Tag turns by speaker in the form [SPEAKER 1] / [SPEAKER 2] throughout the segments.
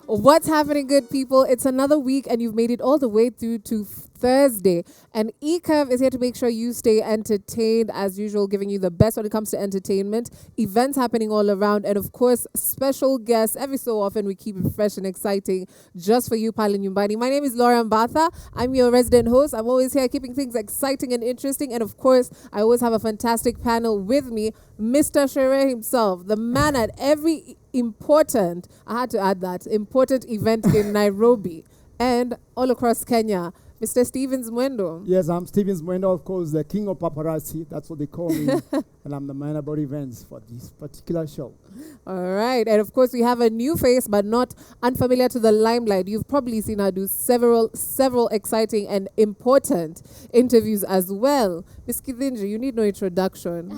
[SPEAKER 1] What's happening, good people? It's another week, and you've made it all the way through to Thursday. And eCurve is here to make sure you stay entertained, as usual, giving you the best when it comes to entertainment, events happening all around, and of course, special guests. Every so often, we keep it fresh and exciting just for you, Pal and Yumbani. My name is Laura Mbatha. I'm your resident host. I'm always here keeping things exciting and interesting. And of course, I always have a fantastic panel with me, Mr. Shere himself, the man at every important, I had to add that, important event in Nairobi and all across Kenya, Mr. Stevens Mwendo.
[SPEAKER 2] Yes, I'm Stevens Mwendo, of course, the king of paparazzi. That's what they call me. And I'm the man about events for this particular show.
[SPEAKER 1] All right. And of course, we have a new face, but not unfamiliar to the limelight. You've probably seen her do several exciting and important interviews as well. Miss Kithinji, you need no introduction.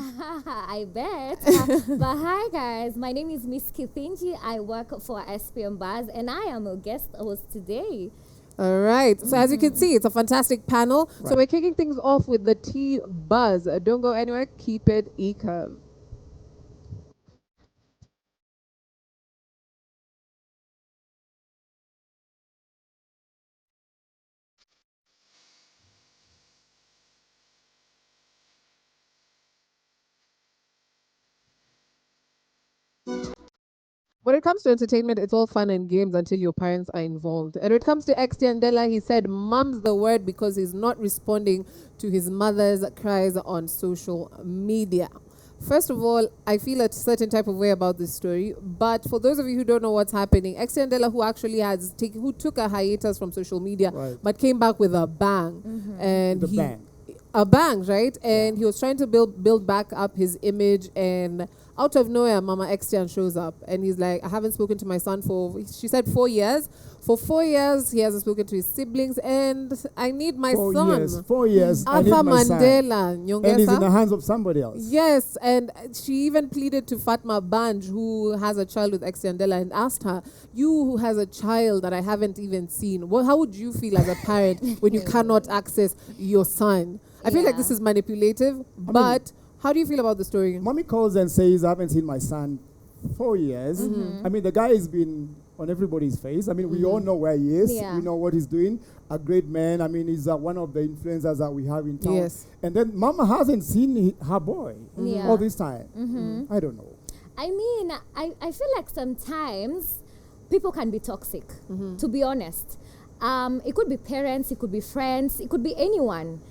[SPEAKER 3] I bet. But hi, guys. My name is Miss Kithinji. I work for SPM Bars, and I am a guest host today.
[SPEAKER 1] All right. So as you can see, it's a fantastic panel. Right. So we're kicking things off with the tea buzz. Don't go anywhere. Keep it eCurve. When it comes to entertainment, it's all fun and games until your parents are involved. And when it comes to Dela, he said, "Mum's the word," because he's not responding to his mother's cries on social media. First of all, I feel a certain type of way about this story. But for those of you who don't know what's happening, Dela, who actually who took a hiatus from social media, right, but came back with a bang, and a bang, right? And he was trying to build back up his image, and out of nowhere, Mama Extian shows up, and he's like, "I haven't spoken to my son for," she said, 4 years. For 4 years, he hasn't spoken to his siblings, and I need my son.
[SPEAKER 2] 4 years.
[SPEAKER 1] Arthur Mandela,
[SPEAKER 2] Nyongesa. And he's in the hands of somebody else.
[SPEAKER 1] Yes, and she even pleaded to Fatma Banj, who has a child with Dela, and asked her, "You who has a child that I haven't even seen, how would you feel as a parent when you cannot access your son?" I feel like this is manipulative, but how do you feel about the story?
[SPEAKER 2] Mommy calls and says, "I haven't seen my son 4 years." I mean, the guy has been on everybody's face. I mean, we all know where he is. We know what he's doing. A great man. I mean, he's one of the influencers that we have in town. Yes. And then Mama hasn't seen her boy all this time. I don't know.
[SPEAKER 3] I mean, I feel like sometimes people can be toxic, to be honest. It could be parents, it could be friends, it could be anyone.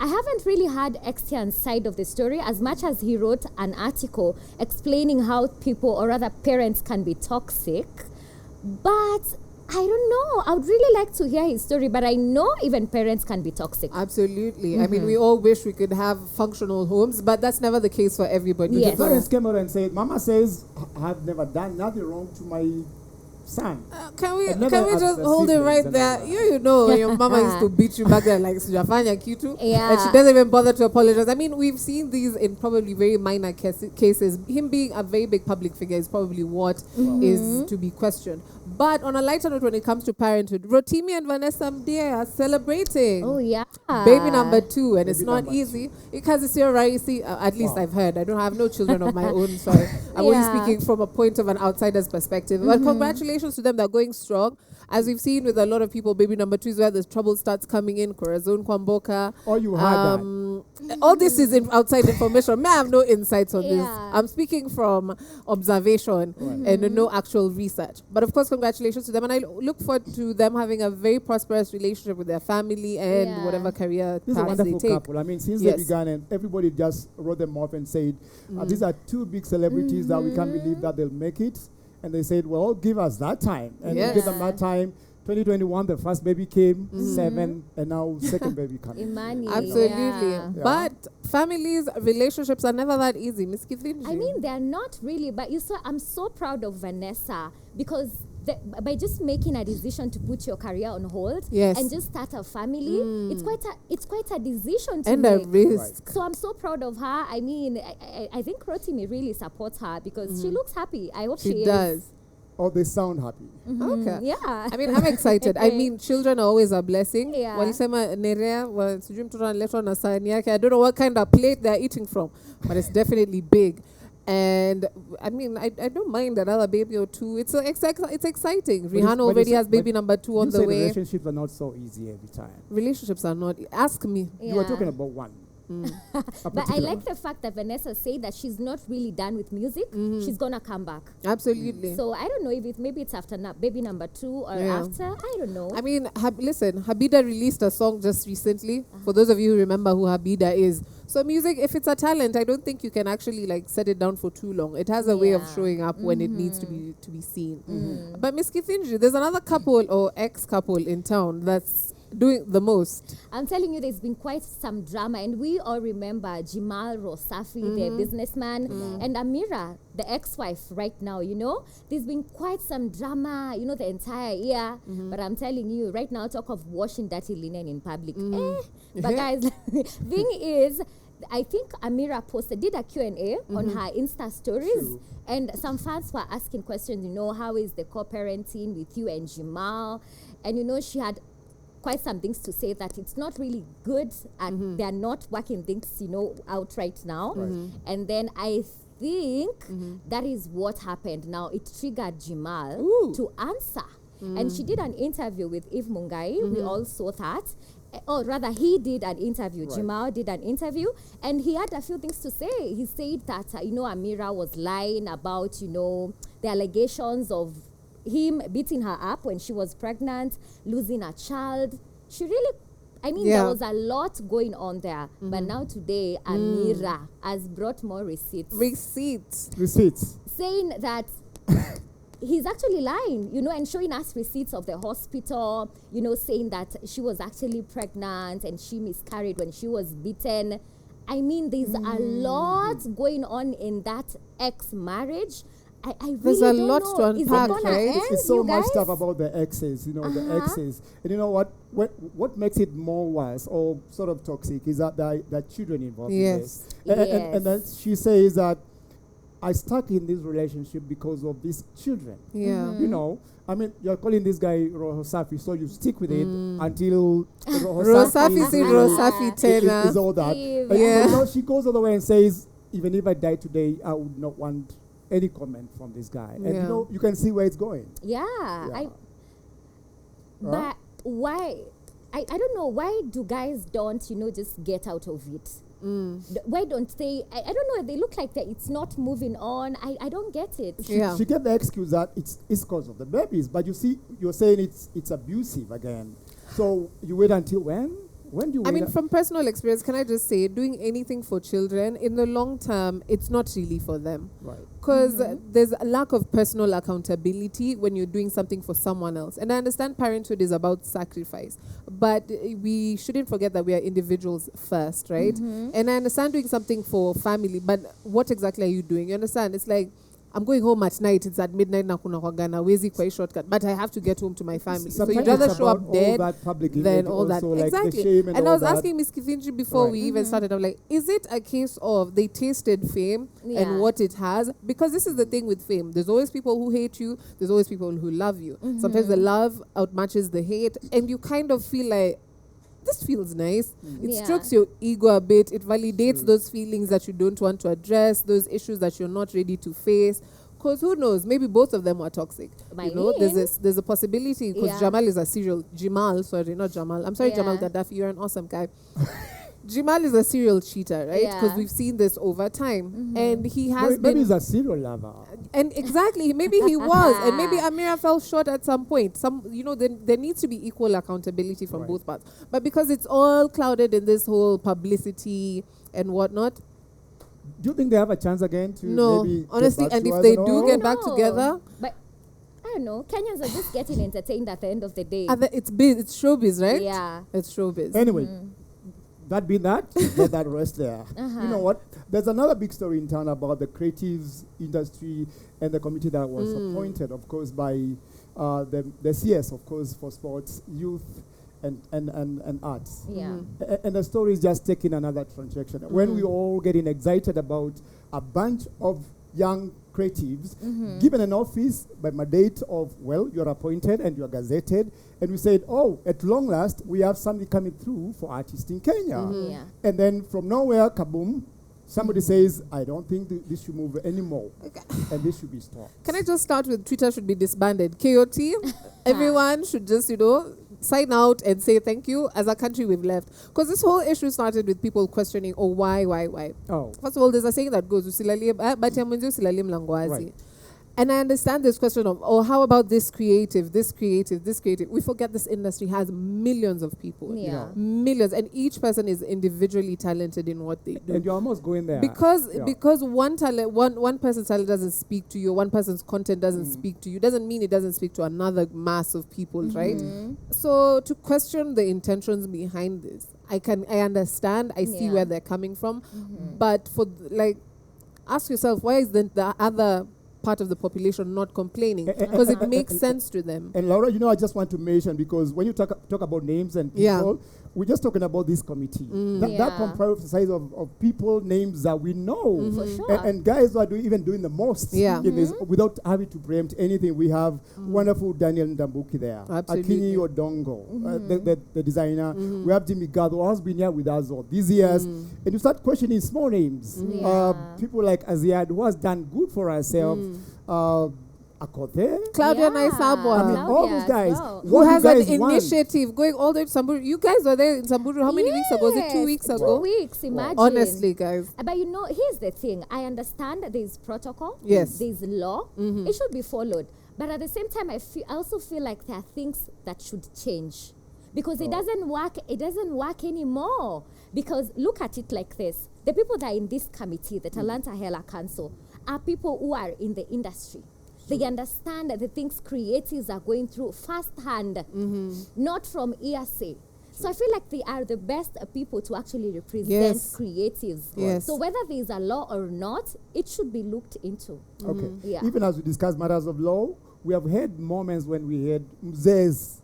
[SPEAKER 3] I haven't really heard Extian's side of the story as much as he wrote an article explaining how people, or rather parents, can be toxic. But I don't know. I would really like to hear his story, but I know even parents can be toxic.
[SPEAKER 1] Absolutely. I mean, we all wish we could have functional homes, but that's never the case for everybody.
[SPEAKER 2] Yes. The parents came out and said, "Mama says, I've never done nothing wrong to my son."
[SPEAKER 1] Can we just hold it right there? You know when your mama used to beat you back then, like Sujafanya Kitu, and she doesn't even bother to apologize. I mean, we've seen these in probably very minor cases. Him being a very big public figure is probably what is to be questioned. But on a lighter note, when it comes to parenthood, Rotimi and Vanessa Mdee are celebrating.
[SPEAKER 3] Oh, yeah.
[SPEAKER 1] Baby number 2, and it's not easy. Because it's your Raisi, at least I've heard. I have no children of my own, so I'm only speaking from a point of an outsider's perspective. But congratulations to them, they're going strong. As we've seen with a lot of people, baby number 2 is where the trouble starts coming in. Corazon Kwamboka.
[SPEAKER 2] Oh, you heard that.
[SPEAKER 1] All this is outside information. May I have no insights on this. I'm speaking from observation and no actual research. But of course, congratulations to them. And I look forward to them having a very prosperous relationship with their family and whatever career
[SPEAKER 2] this
[SPEAKER 1] paths they take.
[SPEAKER 2] This is a wonderful couple. I mean, since they began, and everybody just wrote them off and said, these are 2 big celebrities that we can't believe that they'll make it. And they said, well, give us that time. And we give them that time. 2021, the first baby came, 7, and now second baby coming.
[SPEAKER 3] Imani,
[SPEAKER 1] absolutely. But families, relationships are never that easy, Miss Kithinji.
[SPEAKER 3] I mean, they're not really, but I'm so proud of Vanessa because by just making a decision to put your career on hold and just start a family, it's quite a decision to make.
[SPEAKER 1] And a risk.
[SPEAKER 3] So I'm so proud of her. I mean, I think Rotimi really supports her because she looks happy. I hope she
[SPEAKER 1] does.
[SPEAKER 2] Or they sound happy.
[SPEAKER 1] Okay.
[SPEAKER 3] Yeah.
[SPEAKER 1] I mean, I'm excited. I mean, children are always a blessing. Walisema nerea, sijui mtoto analetwa na sahani yake. I don't know what kind of plate they're eating from, but it's definitely big. And I mean, I don't mind another baby or two. It's exciting.
[SPEAKER 2] But
[SPEAKER 1] Rihanna already has baby
[SPEAKER 2] but
[SPEAKER 1] number 2 on
[SPEAKER 2] you
[SPEAKER 1] the
[SPEAKER 2] say
[SPEAKER 1] way.
[SPEAKER 2] relationships are not so easy every time.
[SPEAKER 1] Relationships are not. Ask me.
[SPEAKER 2] You were talking about one.
[SPEAKER 3] But I like the fact that Vanessa said that she's not really done with music. She's gonna come back.
[SPEAKER 1] Absolutely.
[SPEAKER 3] So I don't know if maybe it's after baby number 2 or after. I don't know.
[SPEAKER 1] I mean, listen, Habida released a song just recently. For those of you who remember who Habida is. So music, if it's a talent, I don't think you can actually like set it down for too long. It has a way of showing up when it needs to be seen. But Miss Kithinji, there's another couple or ex-couple in town that's doing the most.
[SPEAKER 3] I'm telling you, there's been quite some drama, and we all remember Jamal Rosafi, the businessman, and Amira, the ex-wife right now, you know. There's been quite some drama, you know, the entire year. But I'm telling you, right now, talk of washing dirty linen in public. But guys, thing is, I think Amira did a Q&A on her Insta stories. And some fans were asking questions, you know, how is the co-parenting with you and Jamal? And, you know, she had quite some things to say that it's not really good and they're not working things, you know, out right now. And then I think that is what happened. Now it triggered Jamal to answer. And she did an interview with Eve Mungai. We all saw that. Or rather, he did an interview. Jamal did an interview, and he had a few things to say. He said that, you know, Amira was lying about, you know, the allegations of him beating her up when she was pregnant, losing a child. She really, I mean, there was a lot going on there. But now today, Amira has brought more receipts.
[SPEAKER 2] Receipts.
[SPEAKER 3] Saying that he's actually lying, you know, and showing us receipts of the hospital, you know, saying that she was actually pregnant and she miscarried when she was beaten. I mean, there's a lot going on in that ex-marriage. I really
[SPEAKER 1] There's a lot to unpack, right?
[SPEAKER 2] It's so much stuff about the exes, you know, the exes. And you know what makes it more worse or sort of toxic is that there are children involved in this. And then she says that I stuck in this relationship because of these children. You know, I mean, you're calling this guy Rosafi, so you stick with it until Rosafi Tena is all that. But you know, she goes all the way and says, even if I die today, I would not want any comment from this guy. And you know, you can see where it's going.
[SPEAKER 3] But why? I don't know, why do guys don't, you know, just get out of it? Why don't they? I don't know. They look like it's not moving on. I don't get it.
[SPEAKER 2] She gave the excuse that it's because of the babies, but you see, you're saying it's abusive again. So you wait until when? When do you? I
[SPEAKER 1] mean, from personal experience, can I just say, doing anything for children in the long term, it's not really for them.
[SPEAKER 2] Right.
[SPEAKER 1] Because there's a lack of personal accountability when you're doing something for someone else. And I understand parenthood is about sacrifice, but we shouldn't forget that we are individuals first, right? And I understand doing something for family, but what exactly are you doing? You understand? It's like, I'm going home at night. It's at midnight. Wezi quite shortcut, but I have to get home to my family.
[SPEAKER 2] Sometimes
[SPEAKER 1] so you'd rather show up dead
[SPEAKER 2] than
[SPEAKER 1] all that.
[SPEAKER 2] Like
[SPEAKER 1] exactly.
[SPEAKER 2] And
[SPEAKER 1] I was asking Miss Kithinji before we even started. I'm like, is it a case of they tasted fame and what it has? Because this is the thing with fame. There's always people who hate you. There's always people who love you. Sometimes the love outmatches the hate, and you kind of feel like, this feels nice. It strokes your ego a bit. It validates those feelings that you don't want to address, those issues that you're not ready to face. Because who knows? Maybe both of them were toxic. You know, there's a possibility. Because Jamal is a serial. Jamal Gaddafi. You're an awesome guy. Jamal is a serial cheater, right? Because we've seen this over time, and he has
[SPEAKER 2] maybe he's a serial lover.
[SPEAKER 1] And exactly, maybe he was, and maybe Amira fell short at some point. You know, there needs to be equal accountability from both parts. But because it's all clouded in this whole publicity and whatnot.
[SPEAKER 2] Do you think they have a chance again to maybe
[SPEAKER 1] honestly, and if they do get back together,
[SPEAKER 3] but I don't know, Kenyans are just getting entertained at the end of the day.
[SPEAKER 1] It's showbiz, right?
[SPEAKER 3] Yeah,
[SPEAKER 1] it's showbiz.
[SPEAKER 2] Anyway. That being that, let that rest there. You know what? There's another big story in town about the creatives industry and the committee that was appointed, of course, by the CS, of course, for sports, youth, and arts. And the story is just taking another transaction. When we all getting excited about a bunch of young creatives given an office by mandate of, well, you're appointed and you're gazetted, and we said, oh, at long last, we have somebody coming through for artists in Kenya. And then from nowhere, kaboom, Somebody says, I don't think this should move anymore,
[SPEAKER 1] Okay.
[SPEAKER 2] and this should be stopped.
[SPEAKER 1] Can I just start with Twitter should be disbanded? KOT, everyone should just, sign out and say thank you. As a country, we've left. Because this whole issue started with people questioning, why?
[SPEAKER 2] Oh.
[SPEAKER 1] First of all, there's a saying that goes, "Usilalie mlango wazi."
[SPEAKER 2] Right.
[SPEAKER 1] And I understand this question of, how about this creative? We forget this industry has millions of people.
[SPEAKER 3] Yeah.
[SPEAKER 1] Millions. And each person is individually talented in what they do.
[SPEAKER 2] And you're almost going there.
[SPEAKER 1] Because one person's talent doesn't speak to you, one person's content doesn't speak to you, doesn't mean it doesn't speak to another mass of people, right? So to question the intentions behind this, I understand, I see where they're coming from, but ask yourself, why isn't the other part of the population not complaining? Because it makes sense to them.
[SPEAKER 2] And Laura, I just want to mention, because when you talk about names and people, we're just talking about this committee. That comprises of people, names that we know.
[SPEAKER 3] For sure.
[SPEAKER 2] And guys who are even doing the most in this, without having to preempt anything. We have wonderful Daniel Ndambuki there.
[SPEAKER 1] Absolutely.
[SPEAKER 2] Akini Odongo, the designer. We have Jimmy Gado, who has been here with us all these years. And you start questioning small names. People like Aziad, who has done good for herself. Akote,
[SPEAKER 1] Claudia Naisabwa.
[SPEAKER 2] I mean, all those guys.
[SPEAKER 3] Well.
[SPEAKER 1] Who has an initiative going all the way to Samburu. You guys were there in Samburu how many weeks ago? Was it 2 weeks ago?
[SPEAKER 3] 2 weeks, imagine.
[SPEAKER 1] Honestly, guys.
[SPEAKER 3] But here's the thing. I understand that there's protocol.
[SPEAKER 1] Yes.
[SPEAKER 3] There's law. It should be followed. But at the same time, I also feel like there are things that should change. Because it doesn't work anymore. Because look at it like this. The people that are in this committee, the Talanta Hela Council, are people who are in the industry. They understand that the things creatives are going through firsthand, not from hearsay. So I feel like they are the best people to actually represent creatives.
[SPEAKER 1] Yes.
[SPEAKER 3] So whether there's a law or not, it should be looked into.
[SPEAKER 2] Okay.
[SPEAKER 3] Yeah.
[SPEAKER 2] Even as we discuss matters of law, we have had moments when we had mzes,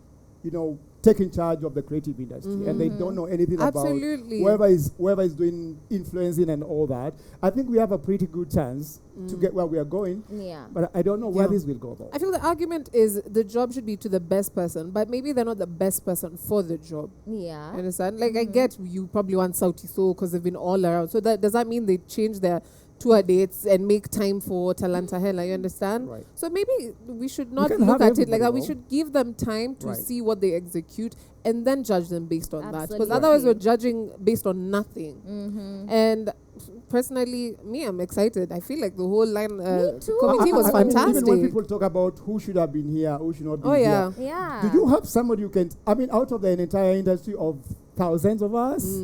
[SPEAKER 2] taking charge of the creative industry, and they don't know anything about whoever is doing influencing and all that. I think we have a pretty good chance to get where we are going.
[SPEAKER 3] Yeah.
[SPEAKER 2] But I don't know where this will go, though.
[SPEAKER 1] I feel the argument is the job should be to the best person, but maybe they're not the best person for the job.
[SPEAKER 3] Yeah.
[SPEAKER 1] You understand? I get you probably want Sauti Soul because they've been all around. So does that mean they change their tour dates and make time for Talanta Hela? You understand?
[SPEAKER 2] Right.
[SPEAKER 1] So maybe we should not
[SPEAKER 2] can
[SPEAKER 1] look
[SPEAKER 2] have
[SPEAKER 1] at it like that. We
[SPEAKER 2] everybody,
[SPEAKER 1] should give them time to see what they execute and then judge them based on that. Because
[SPEAKER 3] Absolutely.
[SPEAKER 1] otherwise we're judging based on nothing. And personally, I'm excited. I feel like the whole committee was fantastic.
[SPEAKER 2] Even when people talk about who should have been here, who should not be here.
[SPEAKER 3] Yeah.
[SPEAKER 2] Do you have somebody you can, out of the entire industry of thousands of us,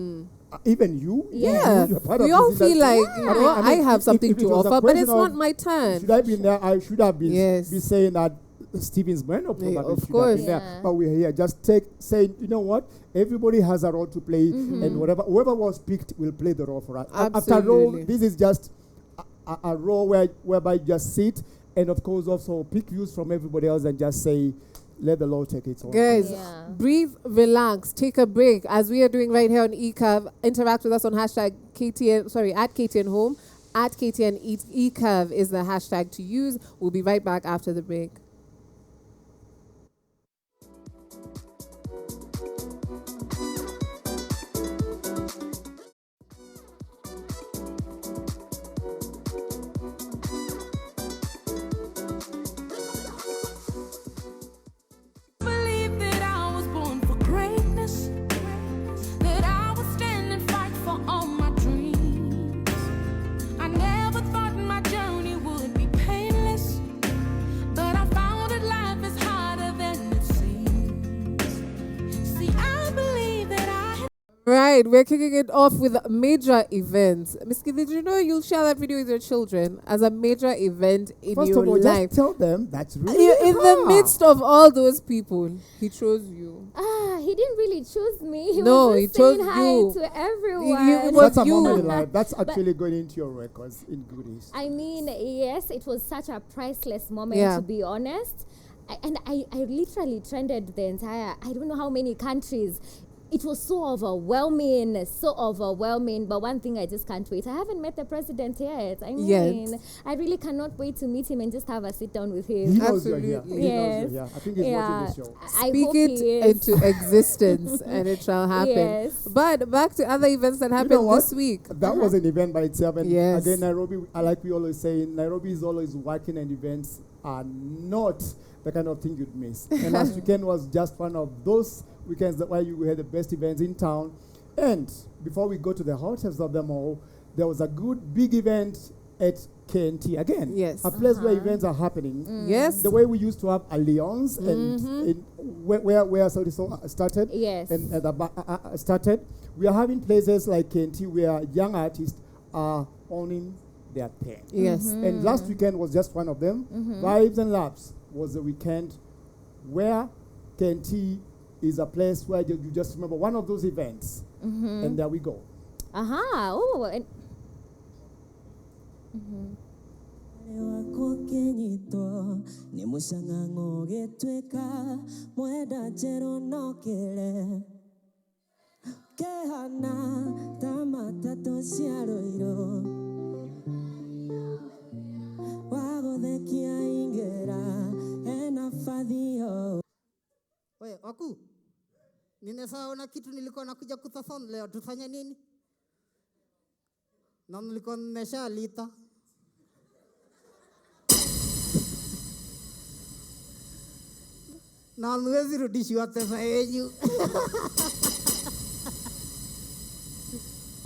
[SPEAKER 2] even you?
[SPEAKER 1] Yeah.
[SPEAKER 2] You're part
[SPEAKER 1] We
[SPEAKER 2] of
[SPEAKER 1] all
[SPEAKER 2] this
[SPEAKER 1] feel
[SPEAKER 2] industry.
[SPEAKER 1] like, I have something
[SPEAKER 2] if it
[SPEAKER 1] to
[SPEAKER 2] was a
[SPEAKER 1] offer, but it's
[SPEAKER 2] question
[SPEAKER 1] not
[SPEAKER 2] of
[SPEAKER 1] my turn.
[SPEAKER 2] Should I be there? I should have been
[SPEAKER 1] Yes.
[SPEAKER 2] be saying that Stevens Bueno probably
[SPEAKER 1] of
[SPEAKER 2] should
[SPEAKER 1] course.
[SPEAKER 2] have been there. But we're here. Just saying, you know what? Everybody has a role to play, and whoever was picked will play the role for us. After all, this is just a role whereby you just sit and, of course, also pick views from everybody else and just say, let the law take its own.
[SPEAKER 1] Guys, breathe, relax, take a break, as we are doing right here on eCurve. Interact with us on hashtag at KTN Home. At KTN eCurve is the hashtag to use. We'll be right back after the break. Right, we're kicking it off with major events. Miss Kid, did you know you'll share that video with your children as a major event in
[SPEAKER 2] First
[SPEAKER 1] your
[SPEAKER 2] of all,
[SPEAKER 1] life?
[SPEAKER 2] just tell them that's really
[SPEAKER 1] In the midst of all those people, he chose you.
[SPEAKER 3] He didn't really choose me. He
[SPEAKER 1] chose
[SPEAKER 3] saying hi
[SPEAKER 1] you.
[SPEAKER 3] to everyone.
[SPEAKER 2] That's a moment in life. That's actually going into your records in goodies.
[SPEAKER 3] I mean, yes, it was such a priceless moment, to be honest. I literally trended the entire, I don't know how many countries. it was so overwhelming. But one thing I just can't wait. I haven't met the president yet. I mean, I really cannot wait to meet him and just have a sit down with him.
[SPEAKER 2] He knows you're here.
[SPEAKER 3] Yes.
[SPEAKER 2] He knows you're here. I think he's watching the show.
[SPEAKER 1] Speak it into existence and it shall happen.
[SPEAKER 3] Yes.
[SPEAKER 1] But back to other events that happened this week.
[SPEAKER 2] That was an event by itself. And
[SPEAKER 1] yes.
[SPEAKER 2] Again, Nairobi, like we always say, Nairobi is always working, and events are not the kind of thing you'd miss. And last weekend was just one of those weekends where you had the best events in town. And before we go to the hottest of them all, there was a good big event at KNT again.
[SPEAKER 1] Yes.
[SPEAKER 2] A place where events are happening.
[SPEAKER 1] Yes.
[SPEAKER 2] The way we used to have a Leons and where so started.
[SPEAKER 3] Yes.
[SPEAKER 2] And started. We are having places like KNT where young artists are owning their thing.
[SPEAKER 1] Yes.
[SPEAKER 2] And last weekend was just one of them. Vibes and Labs was the weekend where KNT is a place where you just remember one of those events. And there we go.
[SPEAKER 3] Oh, and
[SPEAKER 4] Wewe waku, nimesahau kitu nilikuwa nakuja kutathon leo, tufanye nini? Na nilikuwa nimeshalita. Na huwezi rudishiwa pesa yenu.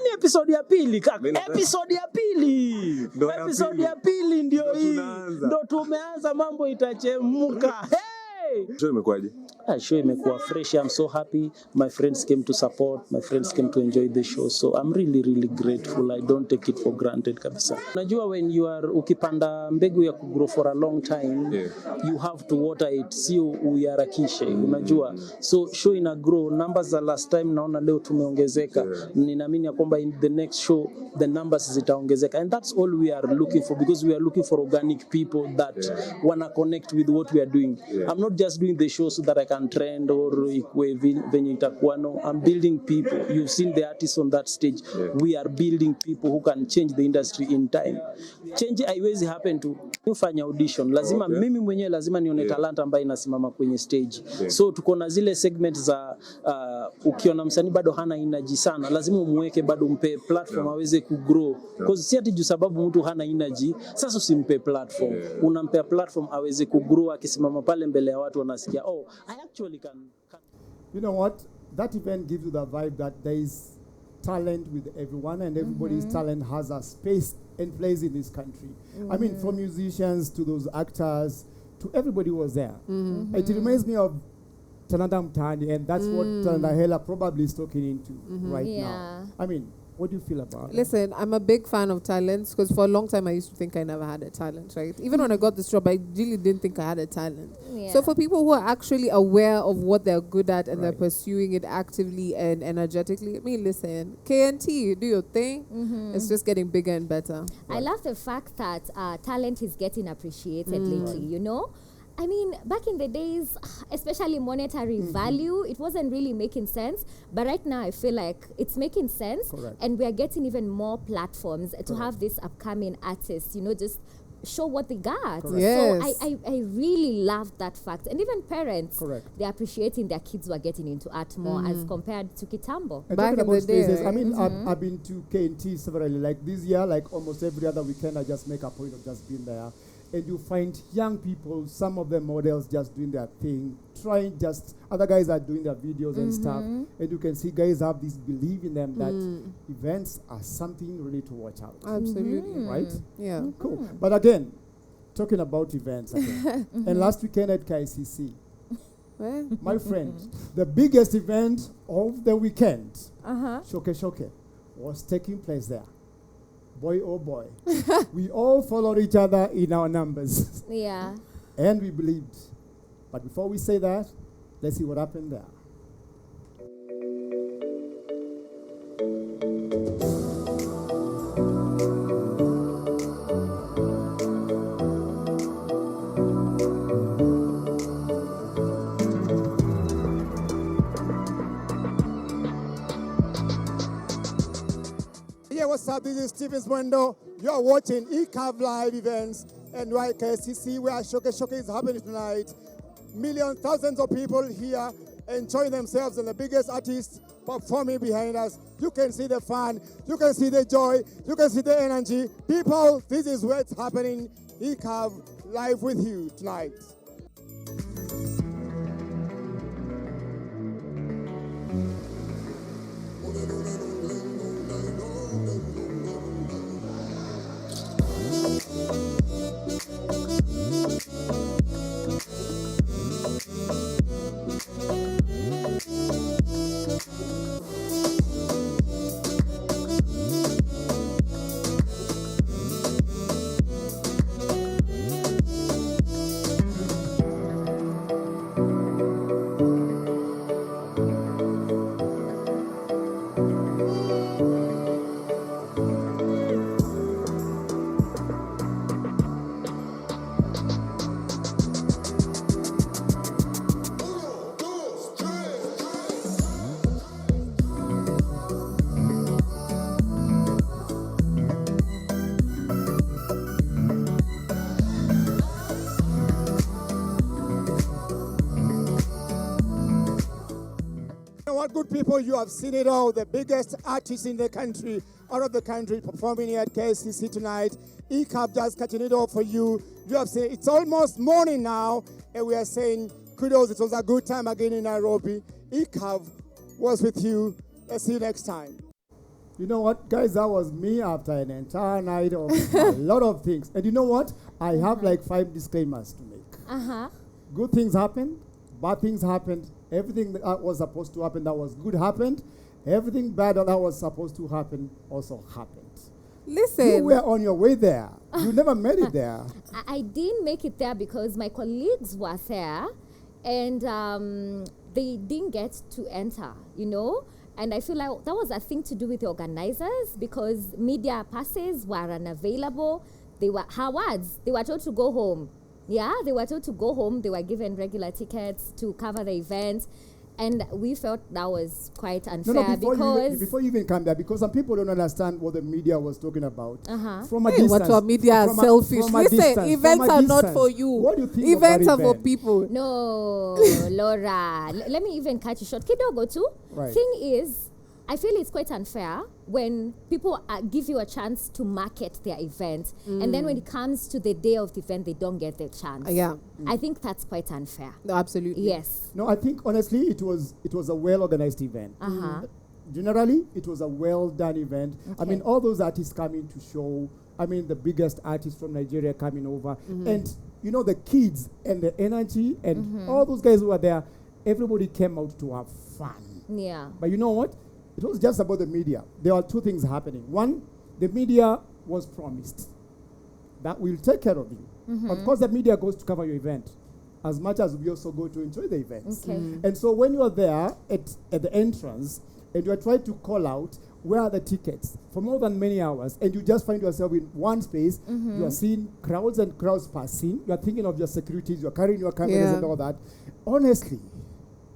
[SPEAKER 5] Ni episode ya pili kaka. Episode ya pili. Episode ya pili ndio hii. Ndio tumeanza, mambo itachemka. Hey!
[SPEAKER 6] Show imekuwaje?
[SPEAKER 5] Show imekuwa fresh. I'm so happy. My friends came to support. My friends came to enjoy the show. So I'm really, really grateful. I don't take it for granted kabisa. Unajua when you are ukipanda mbegu ya kugrow for a long time, you have to water it. Sio uyarakishe. Unajua. So show ina grow. Numbers za last time naona leo tumeongezeka. Ninaamini ya kwamba in the next show the numbers zitaongezeka. And that's all we are looking for, because we are looking for organic people that wanna connect with what we are doing. I'm not just doing the show so that I can trend or venye itakuwa. No, I'm building people. You've seen the artists on that stage. We are building people who can change the industry in time. Change haiwezi happen to ufanya audition. Lazima mimi mwenyewe lazima nione talanta ambayo inasimama kwenye stage. So tuko na zile segment za ukiona msanii bado hana energy sana, lazima umweke bado, umpe platform aweze kugrow. Because si ati juu sababu mtu hana energy sasa usimpe platform. Unampea platform aweze kugrow, akisimama pale mbele ya watu wanasikia, oh, I actually can.
[SPEAKER 2] You know what? That event gives you the vibe that there is talent with everyone, and everybody's talent has a space and place in this country. I mean, from musicians to those actors, to everybody was there. It reminds me of Tanada Mtani, and that's what Tanada Hela probably is talking into right now. I mean, what do you feel about it?
[SPEAKER 1] Listen, I'm a big fan of talents, because for a long time I used to think I never had a talent, right? Even when I got this job, I really didn't think I had a talent. So for people who are actually aware of what they're good at and they're pursuing it actively and energetically, I mean, listen, KNT, do your thing. It's just getting bigger and better.
[SPEAKER 3] I love the fact that talent is getting appreciated lately, you know? I mean, back in the days, especially monetary value, it wasn't really making sense. But right now, I feel like it's making sense. And we are getting even more platforms to have these upcoming artists, you know, just show what they got.
[SPEAKER 1] Yes.
[SPEAKER 3] So I really love that fact. And even parents, they're appreciating their kids who are getting into art more as compared to Kitambo.
[SPEAKER 2] And back in the spaces, I mean, I've been to KNT severally. Like this year, like almost every other weekend, I just make a point of just being there. And you find young people, some of them models just doing their thing, trying just, other guys are doing their videos and stuff. And you can see guys have this belief in them that events are something really to watch out.
[SPEAKER 1] Absolutely.
[SPEAKER 2] Right?
[SPEAKER 1] Yeah.
[SPEAKER 2] Cool. But again, talking about events again. And last weekend at KICC, my friend, the biggest event of the weekend, Shoke, was taking place there. Boy, oh boy. We all followed each other in our numbers. And we believed. But before we say that, let's see what happened there. Yeah, what's up? This is Stephen Mwendo. You're watching ECAV Live Events and YKCC, where Showcase is happening tonight. Millions, thousands of people here enjoying themselves, and the biggest artists performing behind us. You can see the fun, you can see the joy, you can see the energy. People, this is what's happening. ECAV Live with you tonight. What good people, you have seen it all. The biggest artists in the country, out of the country, performing here at KCC tonight. ECAV just catching it all for you. You have seen it's almost morning now, and we are saying kudos. It was a good time again in Nairobi. ECAV was with you. Let's see you next time. You know what, guys, that was me after an entire night of a lot of things. And you know what? I have like 5 disclaimers to make. Good things happened, bad things happened. Everything that was supposed to happen that was good happened. Everything bad that was supposed to happen also happened.
[SPEAKER 1] Listen.
[SPEAKER 2] You were on your way there. You never made it there.
[SPEAKER 3] I didn't make it there because my colleagues were there and they didn't get to enter, you know. And I feel like that was a thing to do with the organizers because media passes were unavailable. They were Howards. They were told to go home. Yeah, they were told to go home. They were given regular tickets to cover the event. And we felt that was quite unfair
[SPEAKER 2] before you even come there, because some people don't understand what the media was talking about. From a
[SPEAKER 1] Hey,
[SPEAKER 2] distance.
[SPEAKER 1] what are media selfish? Listen, events are not for you.
[SPEAKER 2] What do you think
[SPEAKER 1] Events
[SPEAKER 2] of
[SPEAKER 1] are
[SPEAKER 2] that
[SPEAKER 1] for people.
[SPEAKER 3] No, Laura. Let me even cut you short. Kidogo too.
[SPEAKER 2] Right.
[SPEAKER 3] Thing is, I feel it's quite unfair when people give you a chance to market their event, and then when it comes to the day of the event, they don't get the chance. I think that's quite unfair.
[SPEAKER 1] No, absolutely.
[SPEAKER 3] Yes.
[SPEAKER 2] No, I think honestly it was a well-organized event. Generally, it was a well-done event. I mean, all those artists coming to show, I mean, the biggest artists from Nigeria coming over. And, you know, the kids and the energy and all those guys who were there, everybody came out to have fun.
[SPEAKER 3] Yeah.
[SPEAKER 2] But you know what? It was just about the media. There were 2 things happening. One, the media was promised that we'll take care of you. Of course, the media goes to cover your event as much as we also go to enjoy the events.
[SPEAKER 3] Okay.
[SPEAKER 2] And so when you're there at the entrance and you're trying to call out where are the tickets for more than many hours, and you just find yourself in one space, you are seeing crowds and crowds passing, you are thinking of your securities, you're carrying your cameras and all that. Honestly,